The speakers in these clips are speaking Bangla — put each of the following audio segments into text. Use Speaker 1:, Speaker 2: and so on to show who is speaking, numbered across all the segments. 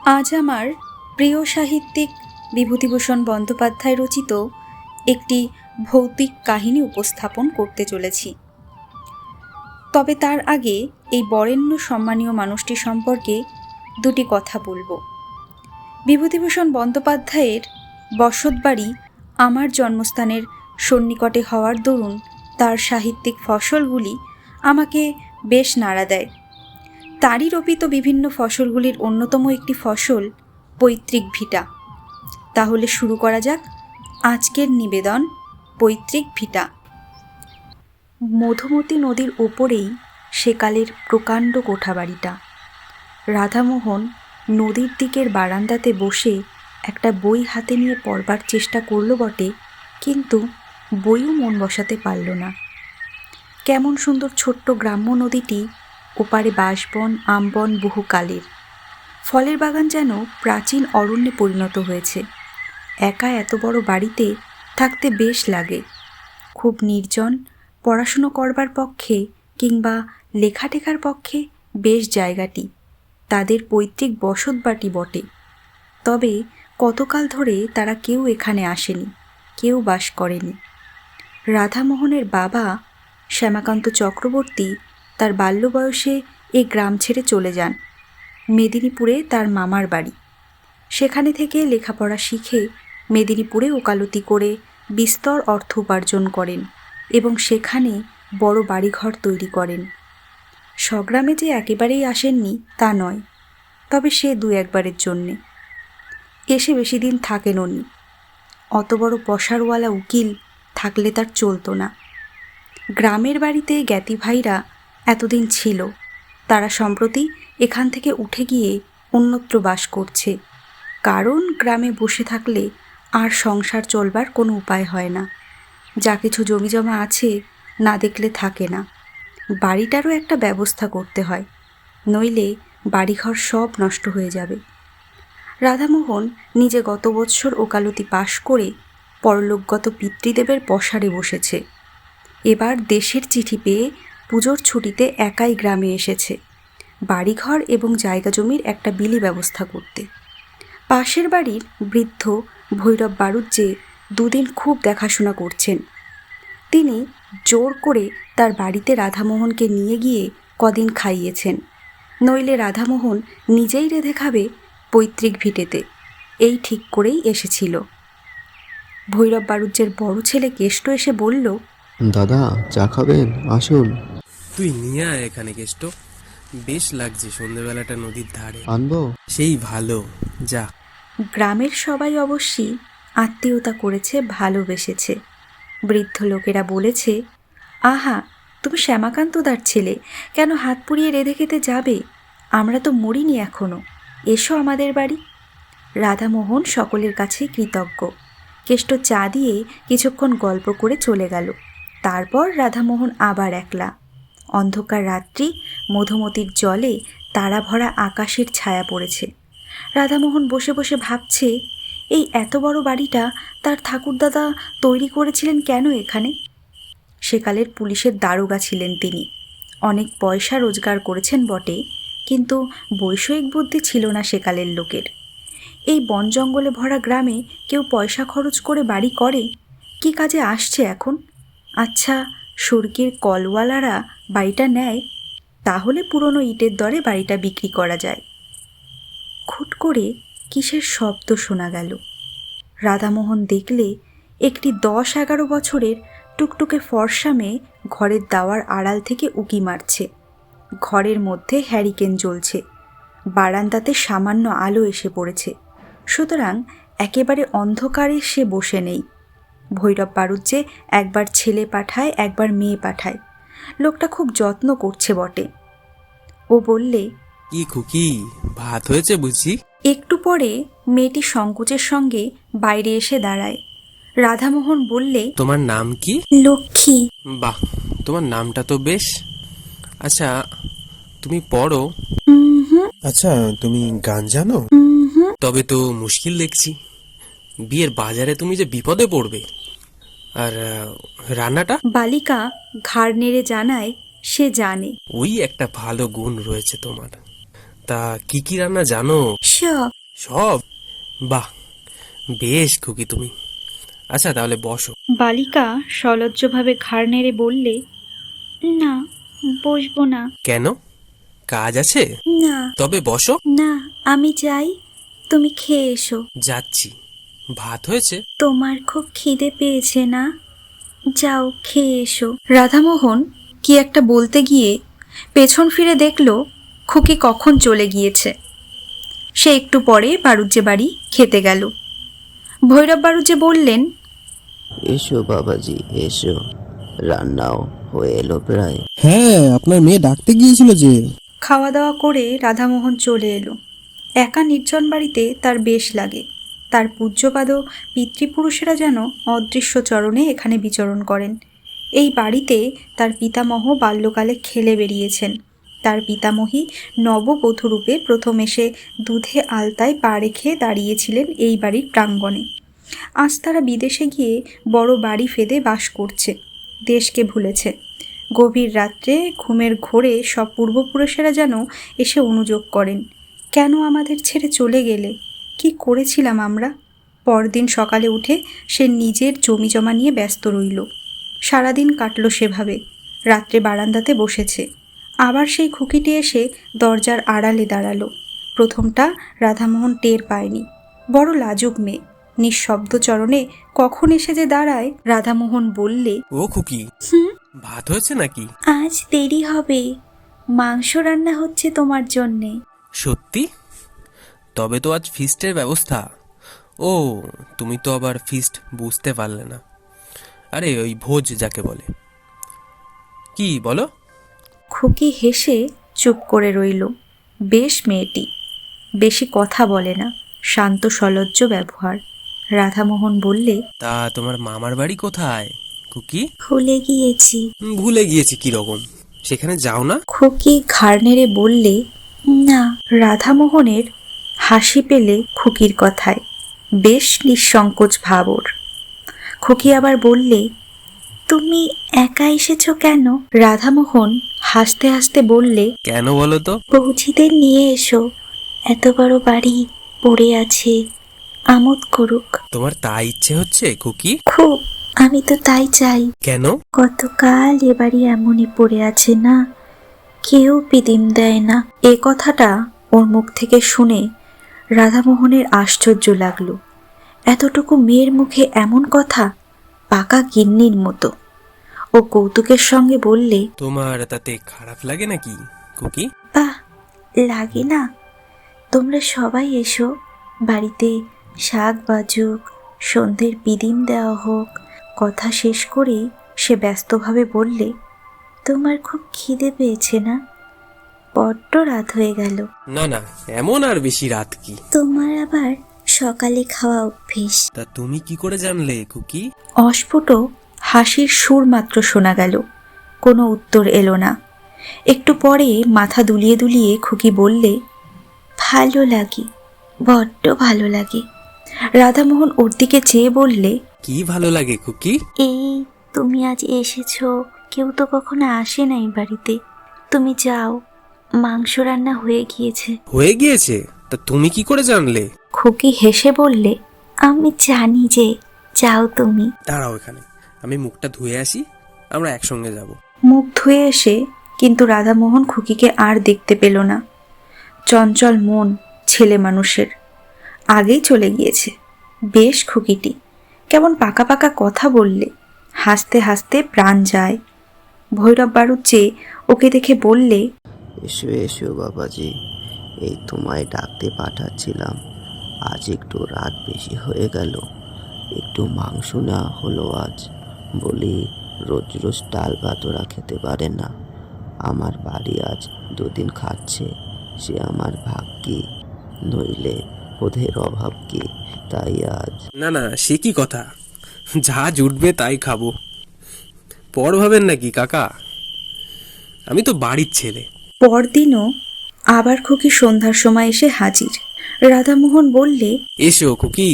Speaker 1: আজ আমার প্রিয় সাহিত্যিক বিভূতিভূষণ বন্দ্যোপাধ্যায় রচিত একটি ভৌতিক কাহিনী উপস্থাপন করতে চলেছি। তবে তার আগে এই বরেণ্য সম্মানীয় মানুষটি সম্পর্কে দুটি কথা বলবো। বিভূতিভূষণ বন্দ্যোপাধ্যায়ের বসতবাড়ি আমার জন্মস্থানের সন্নিকটে হওয়ার দরুন তার সাহিত্যিক ফসলগুলি আমাকে বেশ নাড়া দেয়। তারই রোপিত বিভিন্ন ফসলগুলির অন্যতম একটি ফসল পৈতৃক ভিটা। তাহলে শুরু করা যাক আজকের নিবেদন, পৈতৃক ভিটা। মধুমতি নদীর ওপরেই সেকালের প্রকাণ্ড কোঠাবাড়িটা। রাধামোহন নদীর দিকের বারান্দাতে বসে একটা বই হাতে নিয়ে পড়বার চেষ্টা করল বটে, কিন্তু বইও মন বসাতে পারল না। কেমন সুন্দর ছোট্ট গ্রাম্য নদীটি, ওপারে বাঁশবন আমবন বহুকালের। ফলের বাগান যেন প্রাচীন অরণ্যে পরিণত হয়েছে। একা এত বড় বাড়িতে থাকতে বেশ লাগে। খুব নির্জন, পড়াশুনো করবার পক্ষে কিংবা লেখাটেখার পক্ষে বেশ জায়গাটি। তাদের পৈতৃক বসতবাটি বটে। তবে কতকাল ধরে তারা কেউ এখানে আসেনি, কেউ বাস করেনি। রাধামোহনের বাবা শ্যামাকান্ত চক্রবর্তী তার বাল্য বয়সে এ গ্রাম ছেড়ে চলে যান। মেদিনীপুরে তার মামার বাড়ি। সেখানে থেকে লেখাপড়া শিখে মেদিনীপুরে ওকালতি করে বিস্তর অর্থ উপার্জন করেন এবং সেখানে বড় বাড়িঘর তৈরি করেন। স্বগ্রামে যে একেবারেই আসেননি তা নয়, তবে সে দু একবারের জন্যে। এসে বেশি দিন থাকেন উনি। অত বড় পসারওয়ালা উকিল থাকলে তার চলতো না। গ্রামের বাড়িতে জ্ঞাতি ভাইরা এতদিন ছিল, তারা সম্প্রতি এখান থেকে উঠে গিয়ে অন্যত্র বাস করছে। কারণ গ্রামে বসে থাকলে আর সংসার চলবার কোনো উপায় হয় না। যা কিছু জমিজমা আছে না দেখলে থাকে না। বাড়িটারও একটা ব্যবস্থা করতে হয়, নইলে বাড়িঘর সব নষ্ট হয়ে যাবে। রাধামোহন নিজে গত বৎসর ওকালতি পাশ করে পরলোকগত পিতৃদেবের পসারে বসেছে। এবার দেশের চিঠি পেয়ে পুজোর ছুটিতে একাই গ্রামে এসেছে, বাড়িঘর এবং জায়গা জমির একটা বিলি ব্যবস্থা করতে। পাশের বাড়ির বৃদ্ধ ভৈরব বাড়ুজ্যে দুদিন খুব দেখাশোনা করছেন। তিনি জোর করে তার বাড়িতে রাধামোহনকে নিয়ে গিয়ে কদিন খাইয়েছেন, নইলে রাধামোহন নিজেই রেঁধে খাবে পৈতৃক ভিটেতে, এই ঠিক করেই এসেছিল। ভৈরব বাড়ুজ্যের বড় ছেলে কেষ্ট এসে বলল,
Speaker 2: দাদা চা খাবেন? আসুন।
Speaker 3: তুই নিয়ে আয় এখানে কেষ্ট, বেশ লাগছে সন্ধ্যেবেলাটা নদীর ধারে।
Speaker 2: আনবো?
Speaker 3: সেই ভালো, যা।
Speaker 1: গ্রামের সবাই অবশ্যই আত্মীয়তা করেছে, ভালোবেসেছে। বৃদ্ধ লোকেরা বলেছে, আহা, তুমি শ্যামাকান্তদার ছেলে, কেন হাত পুড়িয়ে রেঁধে খেতে যাবে? আমরা তো মরিনি এখনো, এসো আমাদের বাড়ি। রাধামোহন সকলের কাছেই কৃতজ্ঞ। কেষ্ট চা দিয়ে কিছুক্ষণ গল্প করে চলে গেল। তারপর রাধামোহন আবার একলা। অন্ধকার রাত্রি, মধুমতির জলে তারা ভরা আকাশের ছায়া পড়েছে। রাধামোহন বসে বসে ভাবছে, এই এত বড় বাড়িটা তার ঠাকুরদাদা তৈরি করেছিলেন কেন এখানে? সেকালের পুলিশের দারোগা ছিলেন তিনি। অনেক পয়সা রোজগার করেছেন বটে, কিন্তু বৈষয়িক বুদ্ধি ছিল না সেকালের লোকের। এই বন জঙ্গলে ভরা গ্রামে কেউ পয়সা খরচ করে বাড়ি করে? কি কাজে আসছে এখন? আচ্ছা, স্বর্গের কলওয়ালারা বাড়িটা নেয়, তাহলে পুরনো ইটের দরে বাড়িটা বিক্রি করা যায়। খুট করে কিসের শব্দ শোনা গেল। রাধামোহন দেখলে একটি 10-11 বছরের টুকটুকে ফর্সা মেয়ে ঘরের দাওয়ার আড়াল থেকে উকি মারছে। ঘরের মধ্যে হ্যারিকেন জ্বলছে, বারান্দাতে সামান্য আলো এসে পড়েছে, সুতরাং একেবারে অন্ধকারে সে বসে নেই। ভৈরব বাড়ুজ্যে একবার ছেলে পাঠায়, একবার মেয়ে পাঠায়। লোকটা খুব যত্ন করছে বটে। ও বললে,
Speaker 3: কি খুকি, ভাত হয়েছে বুঝি?
Speaker 1: একটু পরে মেয়েটি সংকোচের সঙ্গে বাইরে এসে দাঁড়ায়। রাধামোহন বললে,
Speaker 3: তোমার নাম কি?
Speaker 1: লক্ষ্মী।
Speaker 3: বাহ, তোমার নামটা তো বেশ। আচ্ছা, তুমি পড়ো?
Speaker 4: আচ্ছা, তুমি গান জানো?
Speaker 3: তবে তো মুশকিল দেখছি। বিয়ের বাজারে তুমি যে বিপদে পড়বে। আর রান্নাটা?
Speaker 1: বালিকা ঘাড় নেড়ে জানায় সে জানে।
Speaker 3: ওই একটা ভালো গুণ রয়েছে তোমার, তা কি কি রান্না জানো?
Speaker 1: সব।
Speaker 3: সব? বাহ, বেশ খুকি তুমি। আচ্ছা তাহলে বসো।
Speaker 1: বালিকা সলজ্জভাবে ঘাড় নেড়ে বললে, না, বসবো না।
Speaker 3: কেন, কাজ আছে?
Speaker 1: না।
Speaker 3: তবে বসো।
Speaker 1: না, আমি যাই, তুমি খেয়ে এসো।
Speaker 3: যাচ্ছি। ভাত হয়েছে?
Speaker 1: তোমার খুব খিদে পেয়েছে না? যাও, খেয়ে এসো। রাধামোহন কি একটা বলতে গিয়ে পেছন ফিরে দেখল খুকি কখন চলে গিয়েছে। সে একটু পরে বাড়ুজ্যে বাড়ি খেতে গেল। ভৈরব বাড়ুজ্যে বললেন,
Speaker 2: এসো বাবাজি এসো, রান্নাও হয়ে এলো প্রায়।
Speaker 4: হ্যাঁ, আপনার মেয়ে ডাকতে গিয়েছিল যে।
Speaker 1: খাওয়া দাওয়া করে রাধামোহন চলে এলো। একা নির্জন বাড়িতে তার বেশ লাগে। তার পূজ্যপাদ পিতৃপুরুষেরা যেন অদৃশ্য চরণে এখানে বিচরণ করেন। এই বাড়িতে তার পিতামহ বাল্যকালে খেলে বেরিয়েছেন। তার পিতামহী নববধূরূপে প্রথম এসে দুধে আলতায় পা রেখে দাঁড়িয়েছিলেন এই বাড়ির প্রাঙ্গণে। আজ তারা বিদেশে গিয়ে বড় বাড়ি ফেদে বাস করছে, দেশকে ভুলেছে। গভীর রাত্রে ঘুমের ঘোরে সব পূর্বপুরুষেরা যেন এসে অনুযোগ করেন, কেন আমাদের ছেড়ে চলে গেলে, কি করেছিলাম আমরা। পরদিন সকালে উঠে সে নিজের জমি জমা নিয়ে ব্যস্ত রইল। সারাদিন কাটল সেভাবে। রাত্রে বারান্দাতে বসেছে। আবার সেই খুকিটি এসে দরজার আড়ালে দাঁড়ালো। প্রথমটা রাধামোহন টের পায়নি। বড় লাজুক মেয়ে, নিঃশব্দ চরণে কখন এসে যে দাঁড়ায়। রাধামোহন বললে,
Speaker 3: ও খুকি, ভাত হয়েছে নাকি?
Speaker 1: আজ দেরি হবে, মাংস রান্না হচ্ছে তোমার জন্যে।
Speaker 3: সত্যি? তবে তো আজ ফিস্টের ব্যবস্থা। ও, তুমি তো আবার ফিস্ট বুঝতে পারলে না। আরে ওই ভোজ যাকে বলে। কি বলো?
Speaker 1: খুকি হেসে চুপ করে রইল। বেশ মেয়েটি, বেশি কথা বলে না, শান্ত সলজ্জ ব্যবহার। রাধামোহন বললে,
Speaker 3: তা তোমার মামার বাড়ি কোথায় খুকি?
Speaker 1: ভুলে গিয়েছি।
Speaker 3: ভুলে গিয়েছি কি রকম? সেখানে যাও না?
Speaker 1: খুকি ঘাড় নেড়ে বললে, না। রাধামোহনের হাসি পেলে খুকির কথায়। বেশ নিঃসংকোচ ভাব ওর। খুকি আবার বললে, তুমি একা এসেছো কেন? রাধামোহন হাসতে হাসতে বললে,
Speaker 3: কেন বলো তো?
Speaker 1: বৌঝিদের নিয়ে এসো, এত বড় বাড়ি পড়ে আছে, আমোদ করুক।
Speaker 3: তোমার তাই ইচ্ছে হচ্ছে খুকি?
Speaker 1: খুব, আমি তো তাই চাই।
Speaker 3: কেন?
Speaker 1: গতকাল এ বাড়ি এমনই পড়ে আছে না, কেউ পিদিম দেয় না। এ কথাটা ওর মুখ থেকে শুনে রাধামোহনের আশ্চর্য লাগলো। এতটুকু মেয়ের মুখে এমন কথা, পাকা গিন্নির মতো। ও কৌতুকের সঙ্গে বললে,
Speaker 3: তোমার তাতে খারাপ লাগে নাকি খুকি?
Speaker 1: বাহ, লাগে না। তোমরা সবাই এসো, বাড়িতে শাক বাজুক, সন্ধ্যের পিদিম দেওয়া হোক। কথা শেষ করেই সে ব্যস্তভাবে বললে, তোমার খুব খিদে পেয়েছে না? বড্ড রাত হয়ে গেল।
Speaker 3: না না, এমন আর বেশি রাত কি?
Speaker 1: তোমার আবার সকালে খাওয়া অভ্যেস।
Speaker 3: তা তুমি কি করে জানলে খুকি?
Speaker 1: অস্ফুট হাসির সুর মাত্র শোনা গেল, কোনো উত্তর এলো না। একটু পরে মাথা দুলিয়ে দুলিয়ে খুকি বললে, ভালো লাগে, বড্ড ভালো লাগে। রাধামোহন ওর দিকে চেয়ে বললে,
Speaker 3: কি ভালো লাগে খুকি?
Speaker 1: এই তুমি আজ এসেছো, কেউ তো কখনো আসে নাই বাড়িতে। তুমি যাও, মাংস রান্না হয়ে গিয়েছে।
Speaker 3: হয়ে গিয়েছে? তা তুমি কি করে জানলে?
Speaker 1: খুকি হেসে বললে, আমি জানি যে, যাও তুমি।
Speaker 3: দাঁড়াও এখানে, আমি মুখটা ধুয়ে আসি, আমরা একসঙ্গে যাব।
Speaker 1: মুখ ধুয়ে এসে কিন্তু রাধামোহন খুকিকে আর দেখতে পেল না। চঞ্চল মন ছেলে মানুষের, আগেই চলে গিয়েছে। বেশ খুকিটি, কেমন পাকা পাকা কথা বললে, হাসতে হাসতে প্রাণ যায়। ভৈরব বাড়ুজ্যে ওকে দেখে বললে,
Speaker 2: এসো এসো বাবাজি, এই তোমায় ডাকতে পাঠাচ্ছিলাম। আজ একটু রাত বেশি হয়ে গেল, একটু মাংস না হলো আজ। বলি, রোজ রোজ ডাল ভাত ওরা খেতে পারে না। আমার বাড়ি আজ দুদিন খাচ্ছে, সে আমার ভাগ কি, নইলে ওদের অভাব কি। তাই আজ।
Speaker 3: না না, সে কি কথা? যা জুটবে তাই খাবো, পর ভাবেন নাকি কাকা? আমি তো বাড়ির ছেলে।
Speaker 1: পরদিনও আবার খুকি সন্ধ্যার সময় এসে হাজির। রাধামোহন বললে,
Speaker 3: এসো খুকি,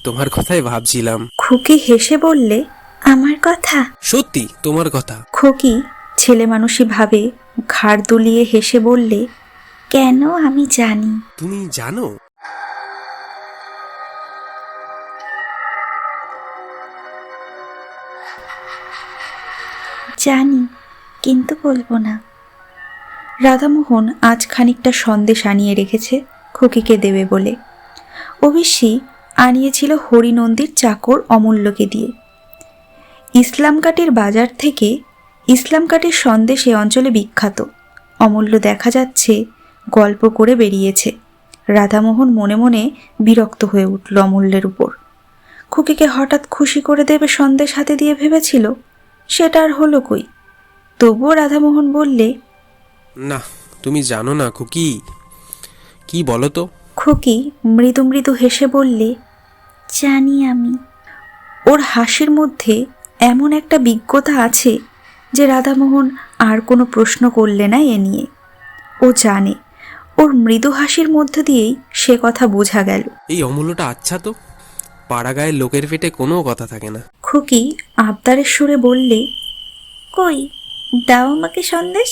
Speaker 3: তোমার কথাই ভাবছিলাম।
Speaker 1: খুকি হেসে বললে, আমার কথা?
Speaker 3: সত্যি তোমার কথা।
Speaker 1: খুকি ছেলে মানুষই ভাবে ঘাড় দুলিয়ে হেসে বললে, কেন আমি জানি।
Speaker 3: তুমি জানো?
Speaker 1: জানি, কিন্তু বলবো না। রাধামোহন আজ খানিকটা সন্দেশ আনিয়ে রেখেছে খুকিকে দেবে বলে। অবশ্যই আনিয়েছিল হরিনন্দীর চাকর অমূল্যকে দিয়ে। ইসলামকাটের বাজার থেকে ইসলামকাটের সন্দেশ এ অঞ্চলে বিখ্যাত। অমূল্য দেখা যাচ্ছে গল্প করে বেরিয়েছে। রাধামোহন মনে মনে বিরক্ত হয়ে উঠল অমূল্যের উপর। খুকিকে হঠাৎ খুশি করে দেবে সন্দেশ হাতে দিয়ে ভেবেছিল, সেটা আর হলো কই। তবুও রাধামোহন বললে,
Speaker 3: না, তুমি জানো না খুকি। কি বলো তো?
Speaker 1: খুকি মৃদু মৃদু হেসে বললে, জানি আমি। ওর হাসির মধ্যে এমন একটা বিজ্ঞতা আছে যে রাধামোহন আর কোনো প্রশ্ন করলে না এ নিয়ে। ও জানে, ওর মৃদু হাসির মধ্য দিয়েই সে কথা বোঝা গেল।
Speaker 3: এই অমূল্যটা আচ্ছা তো, পাড়া গায়ের লোকের পেটে কোনো কথা থাকে না।
Speaker 1: খুকি আবদারের সুরে বললে, কই দাও আমাকে সন্দেশ।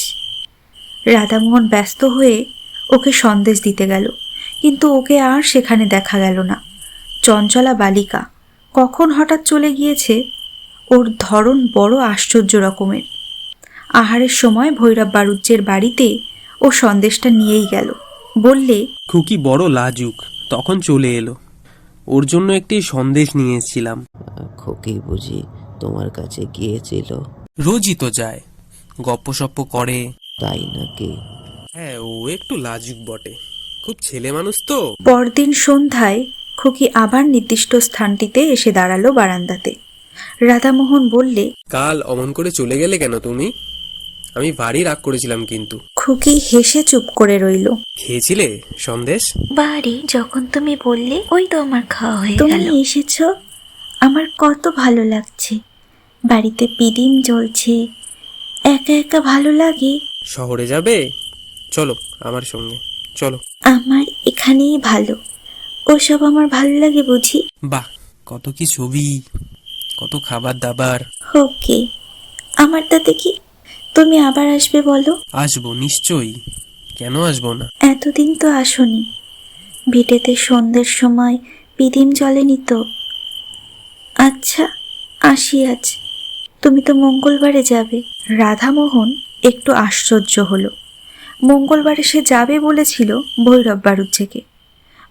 Speaker 1: রাধামোহন ব্যস্ত হয়ে ওকে সন্দেশ দিতে গেল, কিন্তু ওকে আর সেখানে দেখা গেল না। চঞ্চলা বালিকা কখন হঠাৎ চলে গিয়েছে। ওর ধরন বড় আশ্চর্য রকমের। আহারের সময় ভৈরব বাড়ুজ্যের বাড়িতে ও সন্দেশটা নিয়েই গেল। বললে,
Speaker 3: খুকি বড় লাজুক, তখন চলে এলো। ওর জন্য একটি সন্দেশ নিয়ে এসেছিলাম।
Speaker 2: খোকি বুঝি তোমার কাছে গিয়েছিল?
Speaker 3: রোজই তো যায়, গপ্পসপ্প করে।
Speaker 2: তাই নাকি?
Speaker 3: হ্যাঁ, ও একটু লাজুক বটে, খুব ছেলে মানুষ তো।
Speaker 1: পরদিন সন্ধ্যায় খুকি আবার নির্দিষ্ট স্থানটিতে এসে দাঁড়ালো বারান্দাতে। রাধামোহন বললে,
Speaker 3: কাল অমন করে চলে গেলে কেন তুমি? আমি ভারী রাগ করেছিলাম কিন্তু।
Speaker 1: খুকি হেসে চুপ করে রইল।
Speaker 3: খেয়েছিলে সন্দেশ?
Speaker 5: বাড়ি যখন তুমি বললে ওই তো আমার খাওয়া হয়ে
Speaker 1: তুমি
Speaker 5: গেল।
Speaker 1: এসেছো, আমার কত ভালো লাগছে। বাড়িতে পিদিম জ্বলছে, একা একা ভালো লাগে।
Speaker 3: শহরে যাবে? চলো আমার সঙ্গে, চলো।
Speaker 1: আমার এখানেই ভালো। ওসব আমার ভালো লাগে বুঝি?
Speaker 3: বাহ, কত কি ছবি, কত খাবার দাবার।
Speaker 1: ওকে, আমার তাতে কি? তুমি আবার আসবে বলো?
Speaker 3: আসবো নিশ্চয়ই, কেন আসবো না।
Speaker 1: এতদিন তো আসোনি। ভিটেতে সন্ধ্যের সময় পিদিম জ্বলেনি তো। আচ্ছা, আসি আজ। তুমি তো মঙ্গলবারে যাবে। রাধামোহন একটু আশ্চর্য হলো। মঙ্গলবারে সে যাবে বলেছিল ভৈরব বাড়ুজ্যেকে।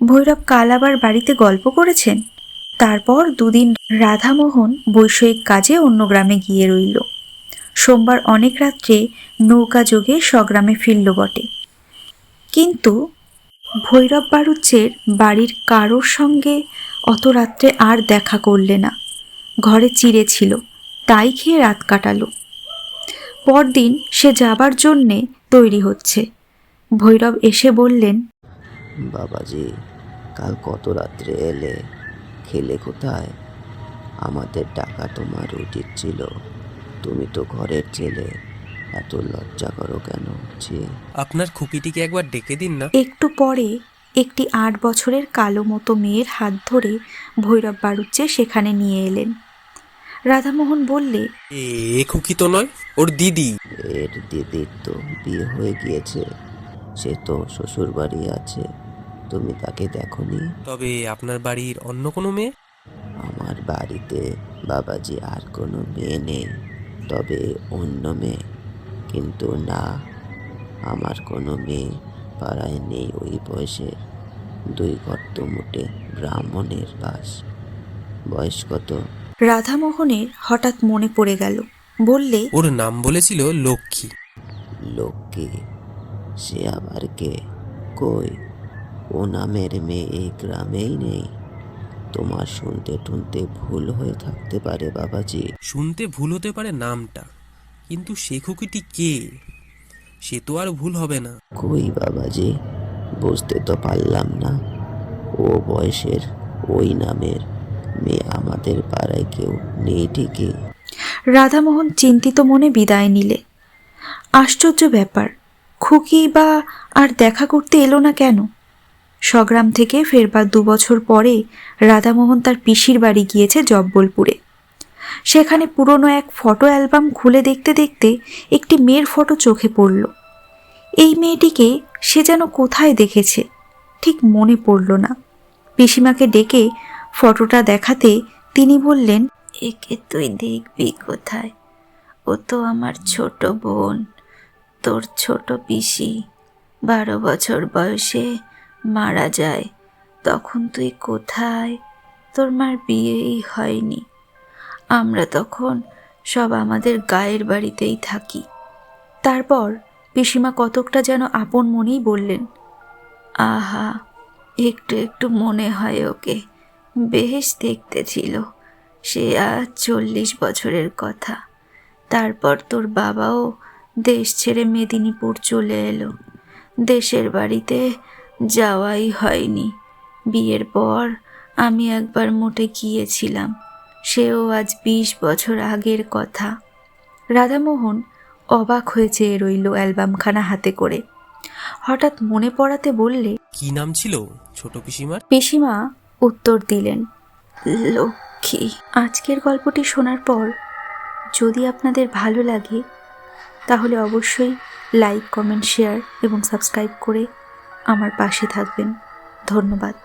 Speaker 1: ভৈরব কাল আবার বাড়িতে গল্প করেছেন। তারপর দুদিন রাধামোহন বৈষয়িক কাজে অন্য গ্রামে গিয়ে রইল। সোমবার অনেক রাত্রে নৌকা যোগে স্বগ্রামে ফিরল বটে, কিন্তু ভৈরব বাড়ুজ্যের বাড়ির কারোর সঙ্গে অত রাত্রে আর দেখা করলে না। ঘরে চিড়ে ছিল, তাই খেয়ে রাত কাটালো। পরদিন সে যাবার জন্যে তৈরি হচ্ছে। ভৈরব এসে বললেন,
Speaker 2: বাবাজি, কাল কত রাত্রে এলে? খেলে কোথায়? আমাদের ডাকা তোমার উচিত ছিল। তুমি তো ঘরের ছেলে, এত লজ্জা করো কেন? ছি।
Speaker 3: আপনার খুকিটিকে একবার ডেকে দিন না।
Speaker 1: একটু পরে একটি 8 বছরের কালো মতো মেয়ের হাত ধরে ভৈরব বাড়ুজ্যে সেখানে নিয়ে এলেন। রাধামোহন বললে,
Speaker 3: এ খুকি তো নয়, ওর দিদি।
Speaker 2: এর দিদির তো বিয়ে হয়ে গিয়েছে, সে তো শ্বশুর বাড়ি আছে। তুমি তাকে দেখোনি?
Speaker 3: তবে আপনার বাড়ির অন্য কোনো মেয়ে?
Speaker 2: আমার বাড়িতে বাবাজি আর কোনো মেয়ে নেই, তবে অন্য মেয়ে। কিন্তু না, আমার কোনো মেয়ে পাড়ায় নেই ওই বয়সে। 2 গর্ত মুটে ব্রাহ্মণের বাস। বয়স কত?
Speaker 1: রাধামোহনের হঠাৎ মনে পড়ে গেল। বললে,
Speaker 3: ওর নাম বলেছিল লক্ষ্মী।
Speaker 2: লক্ষ্মী? সে আবার কে? কই, ও নামের মেয়ে এই গ্রামেই নেই। তোমার শুনতে টুনতে ভুল হয়ে থাকতে পারে বাবাজি।
Speaker 3: শুনতে ভুল হতে পারে নামটা, কিন্তু সে খুকিটি কে সে তো আর ভুল হবে না।
Speaker 2: কই বাবাজি, বুঝতে তো পারলাম না। ও বয়সের ওই নামের মেয়ে আমাদের পাড়ায় কেউ নেই ঠিকই।
Speaker 1: রাধামোহন চিন্তিত মনে বিদায় নিলে। আশ্চর্য ব্যাপার, খুকি বা আর দেখা করতে এলো না কেন? স্বগ্রাম থেকে ফেরবার 2 বছর পরে রাধামোহন তার পিসির বাড়ি গিয়েছে জব্বলপুরে। সেখানে পুরনো এক ফটো অ্যালবাম খুলে দেখতে দেখতে একটি মেয়ের ফটো চোখে পড়ল। এই মেয়েটিকে সে যেন কোথায় দেখেছে, ঠিক মনে পড়ল না। পিসিমাকে ডেকে ফটোটা দেখাতে তিনি বললেন,
Speaker 5: একে তুই দেখবি কোথায়? ও তো আমার ছোট বোন, তোর ছোট পিসি। 12 বছর বয়সে মারা যায়। তখন তুই কোথায়? তোর মার বিয়েই হয়নি। আমরা তখন সব আমাদের গায়ের বাড়িতেই থাকি।
Speaker 1: তারপর পিসিমা কতকটা যেন আপন মনেই বললেন,
Speaker 5: আহা, একটু একটু মনে হয় ওকে। বেশ দেখতে ছিল। সে আজ 40 বছরের কথা। তারপর তোর বাবাও দেশ ছেড়ে মেদিনীপুর চলে এলো। দেশের বাড়িতে যাওয়াই হয়নি। বিয়ের পর আমি একবার মোটে গিয়েছিলাম, সেও আজ 20 বছর আগের কথা।
Speaker 1: রাধামোহন অবাক হয়ে চেয়ে রইল অ্যালবামখানা হাতে করে। হঠাৎ মনে পড়াতে বললে,
Speaker 3: কি নাম ছিল ছোট পিসিমার?
Speaker 1: পিসিমা উত্তর দিলেন,
Speaker 5: লক্ষ্মী।
Speaker 1: আজকের গল্পটি শোনার পর যদি আপনাদের ভালো লাগে তাহলে অবশ্যই লাইক, কমেন্ট, শেয়ার এবং সাবস্ক্রাইব করে আমার পাশে থাকবেন। ধন্যবাদ।